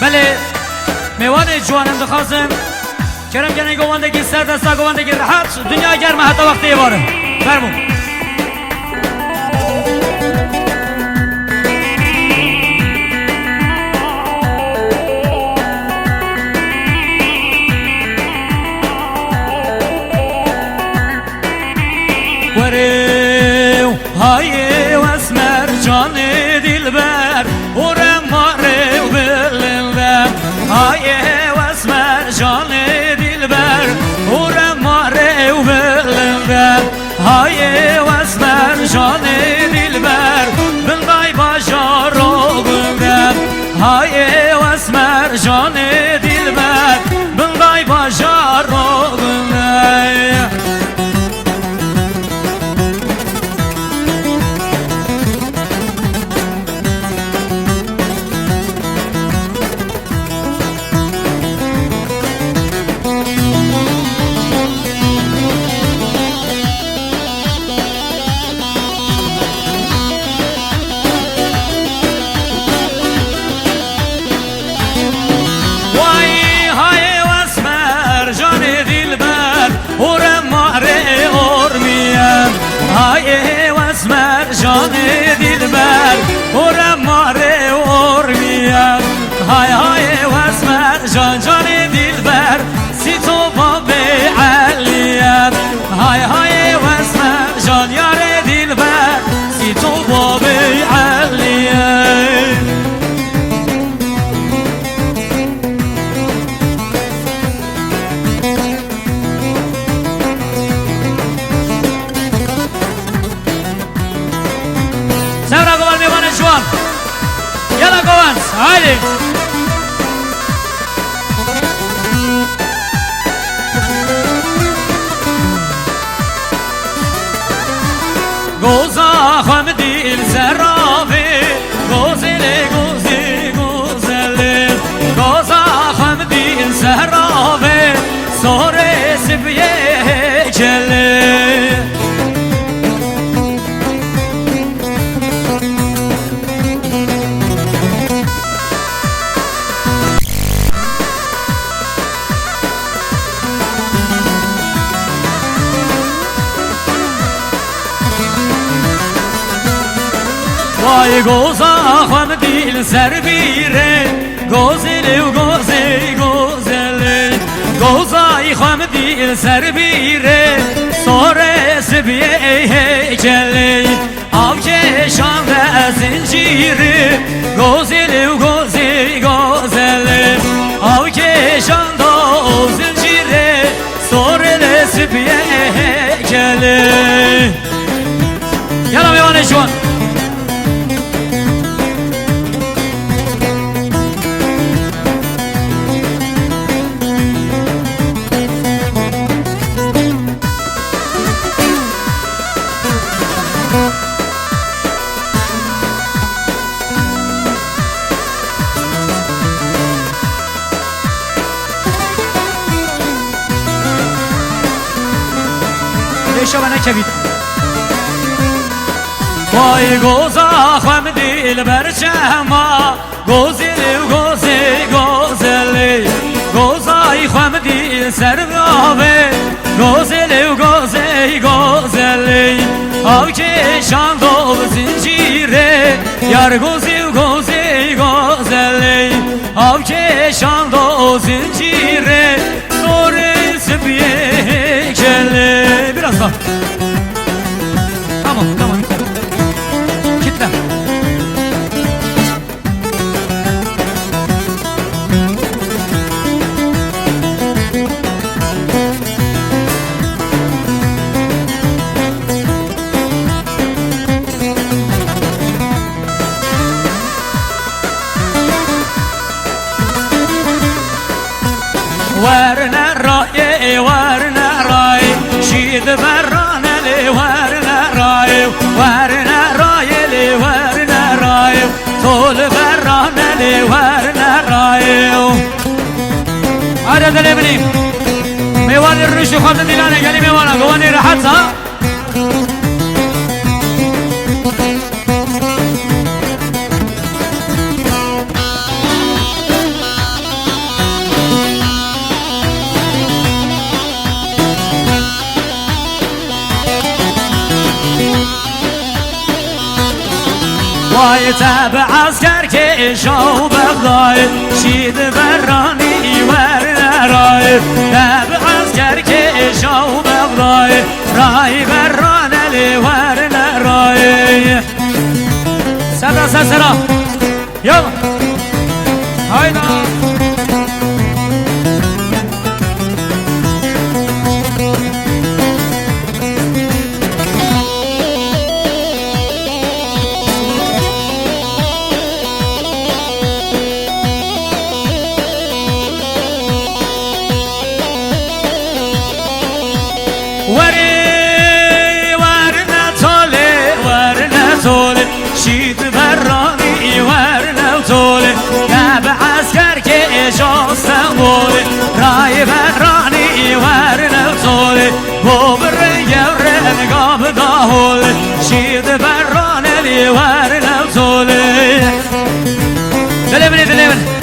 بله میوان جوانم دخواستم کرم کنه گواندگی سر دستا گواندگی راحت دنیا گرمه حتی وقتی باره فرمون وريو هاي واسمر جاني دلبر ورماري وبالله هاي واسمر جاني دلبر ورماري وبالله هاي واسمر جاني دلبر بالغاي باشار وبالله هاي واسمر جاني دلبر بالغاي باشار وبالله هاي واسمر جاني دلبر ورماري ورميان هاي واسمر جاني دلبر سيتو بابي عليان هاي واسمر جان ياري دلبر سيتو بابي عليان يلا كوانس هايدي غوزا خمدي الزرافي غوزلي غوزي غوزلي غوزا خمدي الزرافي صوري سبيه جلي وای گوزا خمدی لسر بیره گوزلی و گوزی گوزلی گوزای خمدی لسر بیره سوره سبیه جلی آب کشان و زنجیره گوزلی و گوزی گوزلی آب کشان و زنجیره سوره سبیه جلی یلا میوانه جوان شو نکبید وای گوزا خمدی البرچما گوزلی و گوزی گوزلی گوزای خمدی سرگابه گوزلی و گوزی گوزلی آب کشان دو زنجیره یار گوزی و گوزی گوزلی آب کشان دو زنجیره سوره سبیه کلی biraz daha. Tamam, tamam. Kitle. ورنا رأي ورنا رأي شيد برانا لي ورنا رأي ورنا رأي لي ورنا رأي طول برانا لي ورنا رأي عدد الابنين ميوان الرش خاطر دلانا قالي ميوانا قواني راحتها راي تابع عسكر كيشو بغداي شيد براني ورنا راي تابع عسكر كيشو بغداي راي برانا لي ورنا راي سدا سسرا يلا هايدا شيد براني ورنا وطولي تابع عسكر كيشو استنبولي راي براني ورنا وطولي بو بالريا ورنا بداهولي شيد براني لي ورنا وطولي دلبني دلبني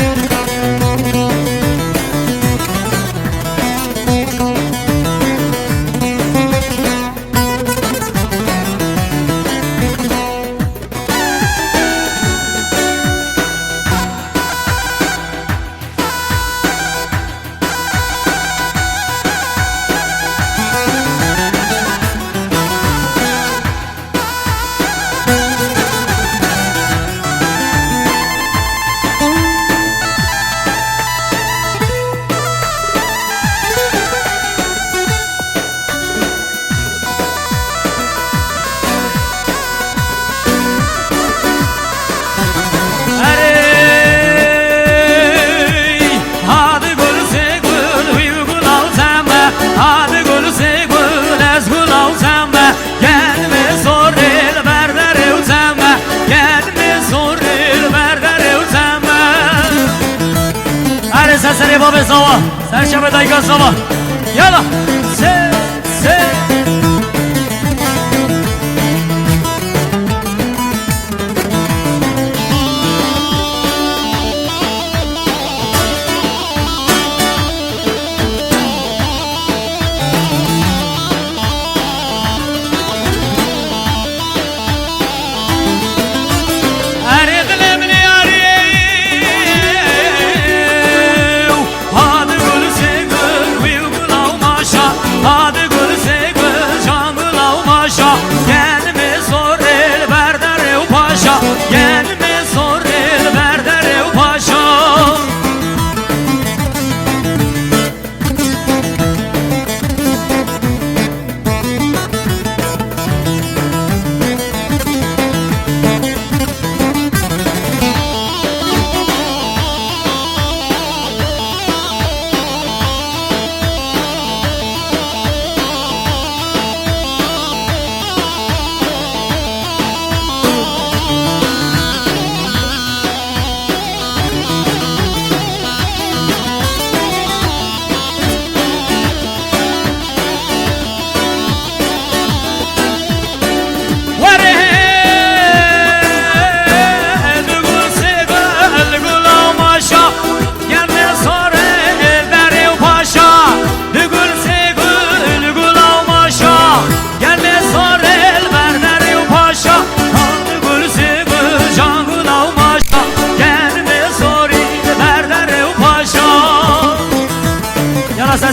سري بابي سوا سر شب دايقا سوا يلا سي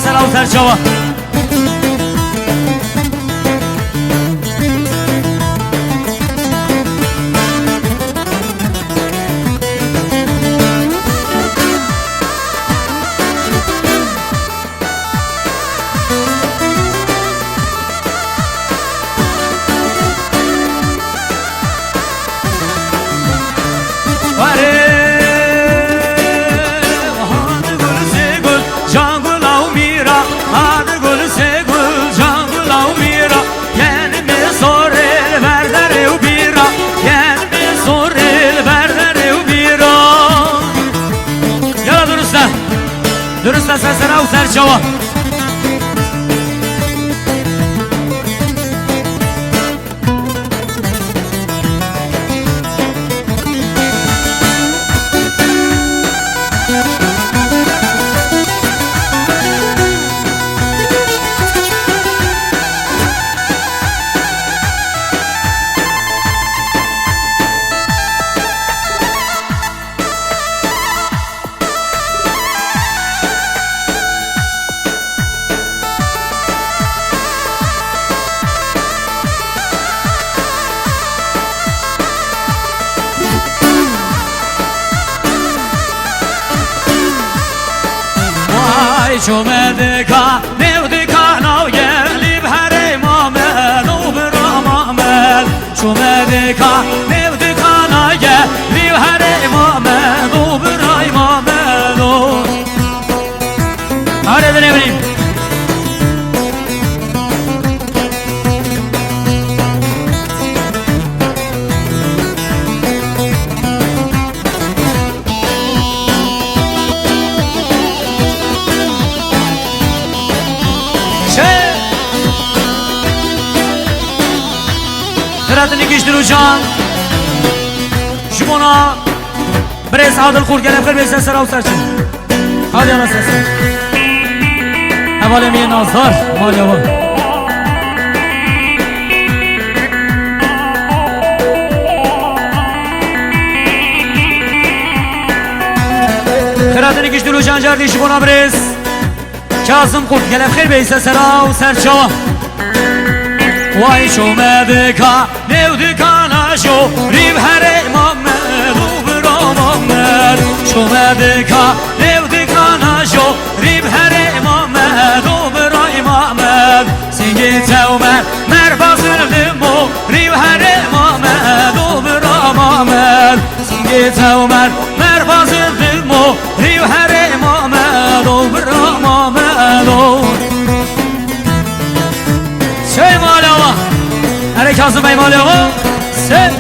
Selam Serçava. درست سسرا و سرچوا شومدكا نودكا نويلي بهري مامل وبرا مامل شومدكا نودكا نويلي بهري مامل وبرا مامل هاري دنيا خیراتنی کشترو جان شمونا برس عادل خور گلم خیر بیشتر سر او سرچه هادی آنها سرسه اول میه نازدار مالی آبا خیراتنی کشترو جان جردی شمونا برس کازم خور گلم خیر بیشتر سر او سرچه وای شومدکا نودکا نشو ریب هر محمد و برا محمد شومدکا نودکا نشو ریب هر محمد و برا محمد سینگی تومر مربازل دمو ریب هر محمد و برا محمد سینگی تومر مربازل دمو ریب هر محمد و برا محمد شوی مال آقا هره کازم بای مال آقا سه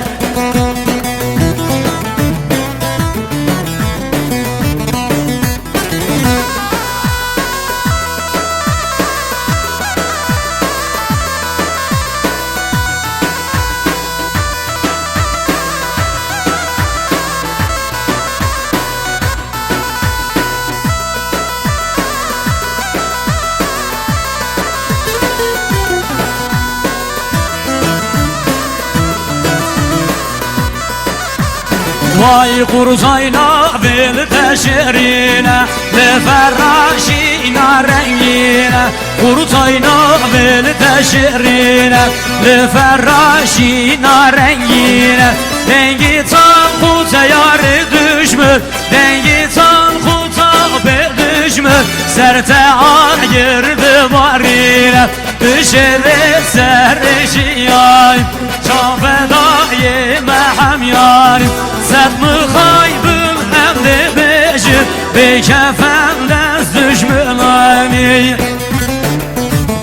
وای قرصاینا ول تشرینا لفراشینا رنگینا قرصاینا ول تشرینا لفراشینا رنگینا dengi tam kuta yar düşmür dengi tam kuta be düşmür serte ayırdı varıyla düşere serşiyay çok fedayı mehem yarim set mi kaybım hem de beşir bir kefemden düşmürlani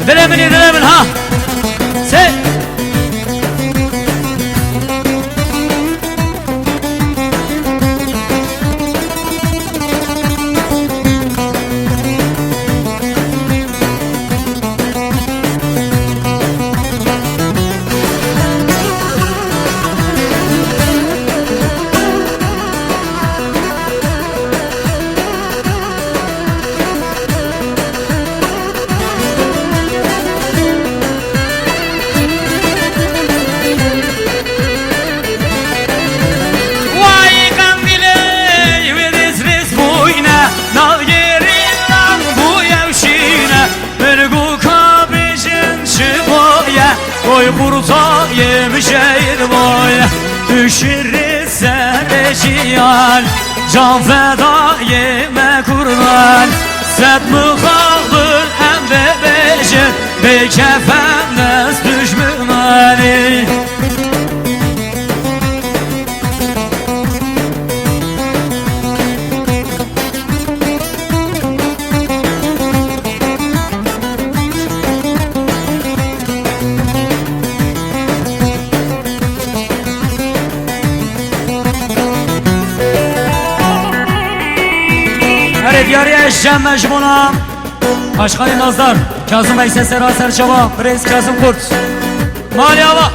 dilemin ha sen Oy kurta yemişeyir boy düşürür serşiyal can feda yeme kurban set mi kaldır hem de beşir bir kefendes düşmünani دیاری اشجم مجموعه آشخانی نازدار کازم ایسه سرا سرچوا برز کازم کرد مالی آبا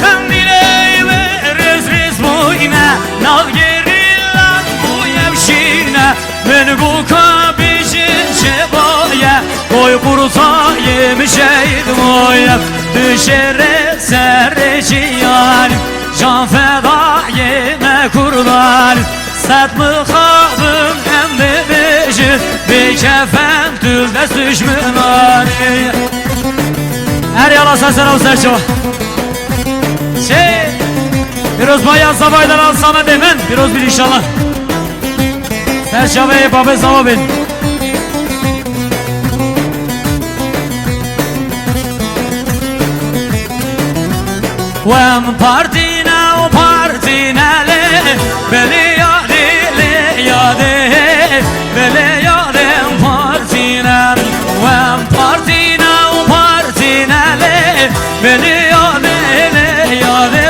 خندیره و رز بوینه ناگیری لان بویمشینه من گوکا بیشین چه بایه گوی قرصا yemişeydi boyem düşere serçiyan can feda yeme kurban set mi kabım hem de beşir bir kefen tülde düşmünani her yala sesine o serço biraz bayan sabaydan alsam demen biraz bir inşallah serçaveye babı sabah ben وام بارتينا وبارتينا لي بلي يادي لي يادي بلي يادي بارتينا وام بارتينا وبارتينا لي بلي يادي لي يادي